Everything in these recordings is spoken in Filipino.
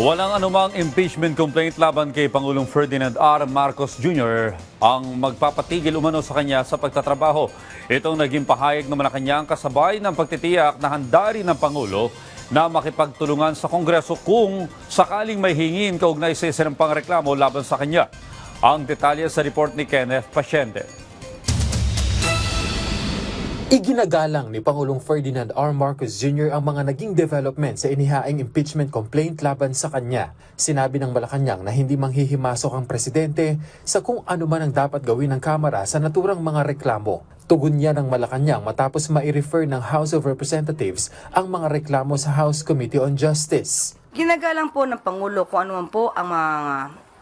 Walang anumang impeachment complaint laban kay Pangulong Ferdinand R. Marcos Jr. ang magpapatigil umano sa kanya sa pagtatrabaho. Itong naging pahayag ng Malacanang kasabay ng pagtitiyak na handa rin ng Pangulo na makipagtulungan sa Kongreso kung sakaling may hingin kaugnay sa isinampang reklamo laban sa kanya. Ang detalye sa report ni Kenneth Pasyente. Iginagalang ni Pangulong Ferdinand R. Marcos Jr. ang mga naging development sa inihaing impeachment complaint laban sa kanya. Sinabi ng Malacanang na hindi manghihimasok ang presidente sa kung ano man ang dapat gawin ng Kamara sa naturang mga reklamo. Tugon niya ng Malacanang matapos mai-refer ng House of Representatives ang mga reklamo sa House Committee on Justice. Ginagalang po ng Pangulo kung ano man po ang mga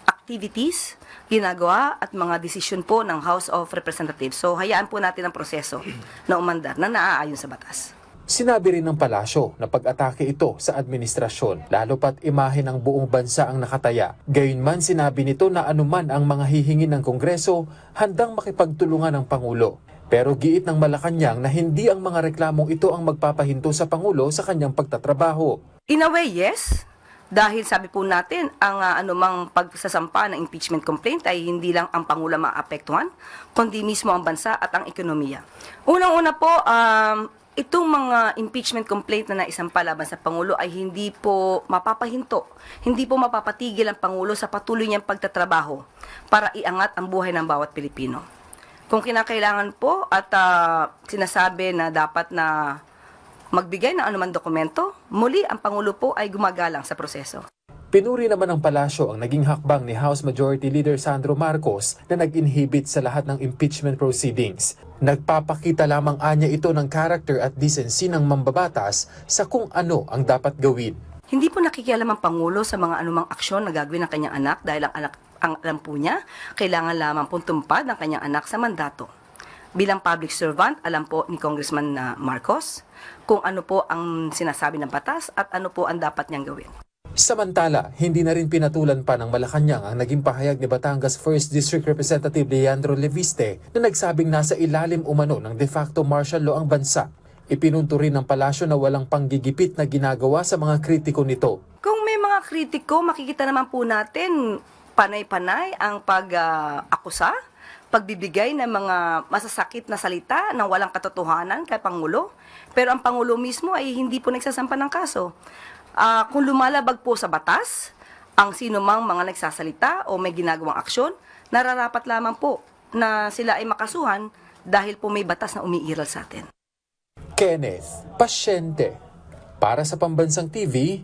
activities, ginagawa at mga desisyon po ng House of Representatives. So hayaan po natin ang proseso na umandar na naaayon sa batas. Sinabi rin ng palasyo na pag-atake ito sa administrasyon, lalo pat imahe ng buong bansa ang nakataya. Gayunman sinabi nito na anuman ang mga hihingin ng Kongreso, handang makipagtulungan ng Pangulo. Pero giit ng Malacanang na hindi ang mga reklamong ito ang magpapahinto sa Pangulo sa kanyang pagtatrabaho. In a way, yes. Dahil sabi po natin, ang anumang pagsasampa ng impeachment complaint ay hindi lang ang Pangulo maapektuhan, kundi mismo ang bansa at ang ekonomiya. Unang-una po, itong mga impeachment complaint na naisampa laban sa Pangulo ay hindi po mapapahinto, hindi po mapapatigil ang Pangulo sa patuloy niyang pagtatrabaho para iangat ang buhay ng bawat Pilipino. Kung kinakailangan po at sinasabi na dapat na magbigay ng anumang dokumento, muli ang Pangulo po ay gumagalang sa proseso. Pinuri naman ng palasyo ang naging hakbang ni House Majority Leader Sandro Marcos na nag-inhibit sa lahat ng impeachment proceedings. Nagpapakita lamang anya ito ng character at decency ng mambabatas sa kung ano ang dapat gawin. Hindi po nakikialam ang Pangulo sa mga anumang aksyon na gagawin ng kanyang anak dahil ang alam po niya, kailangan lamang pong tumpad ng kanyang anak sa mandato. Bilang public servant, alam po ni Congressman Marcos kung ano po ang sinasabi ng batas at ano po ang dapat niyang gawin. Samantala, hindi na rin pinatulan pa ng Malacanang ang naging pahayag ni Batangas 1st District Representative Leandro Leviste na nagsabing nasa ilalim umano ng de facto martial law ang bansa. Ipinunto rin ng palasyo na walang panggigipit na ginagawa sa mga kritiko nito. Kung may mga kritiko, makikita naman po natin panay-panay ang pag-akusa, pagbibigay ng mga masasakit na salita na walang katotohanan kay Pangulo. Pero ang Pangulo mismo ay hindi po nagsasampa ng kaso. Kung lumalabag po sa batas, ang sino mang mga nagsasalita o may ginagawang aksyon, nararapat lamang po na sila ay makasuhan dahil po may batas na umiiral sa atin. Kenneth Pasyente para sa Pambansang TV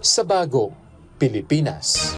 sa Bagong Pilipinas.